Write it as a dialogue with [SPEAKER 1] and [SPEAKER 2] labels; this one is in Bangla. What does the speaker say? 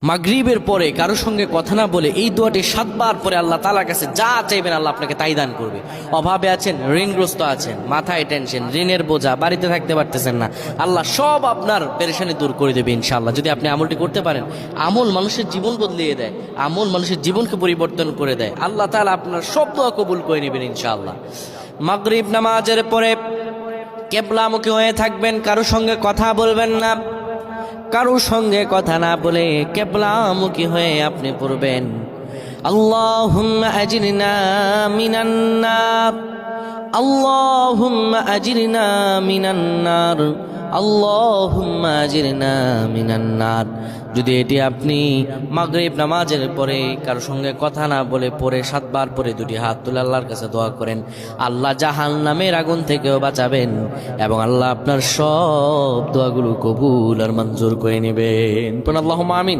[SPEAKER 1] মাগরিবের পরে কারোর সঙ্গে কথা না বলে এই দোয়াটি 7 বার পরে আল্লাহ তাআলার কাছে যা চাইবেন আল্লাহ আপনাকে তাই দান করবে। অভাবে আছেন, ঋণগ্রস্ত আছেন, মাথায় টেনশন, ঋণের বোঝা, বাড়িতে থাকতে পারতেছেন না, আল্লাহ সব আপনার পেরেশানি দূর করে দেবে ইনশাআল্লাহ। যদি আপনি আমলটি করতে পারেন, আমল মানুষের জীবন বদলিয়ে দেয়, আমল মানুষের জীবনকে পরিবর্তন করে দেয়। আল্লাহ তাআলা আপনার সব দোয়া কবুল করে নেবেন ইনশাআল্লাহ। মাগরিব নামাজের পরে কিবলামুখী হয়ে থাকবেন, কারোর সঙ্গে কথা বলবেন না, কারোর সঙ্গে কথা না বলে কিবলামুখী হয়ে আপনি পড়বেন আল্লাহুম্মা আজিরনা মিনান নার, আল্লাহুম্মা আজিরনা মিনান নার, আল্লাহুম্মা আজিরনা মিনান নার। যদি এটি আপনি মাগরিব নামাজের পরে কারোর সঙ্গে কথা না বলে পড়ে 7 বার পরে দুটি হাত তুলে আল্লাহর কাছে দোয়া করেন, আল্লাহ জাহান্নামের আগুন থেকেও বাঁচাবেন এবং আল্লাহ আপনার সব দোয়াগুলো কবুল আর মঞ্জুর করে নেবেন। আল্লাহুম্মা আমিন।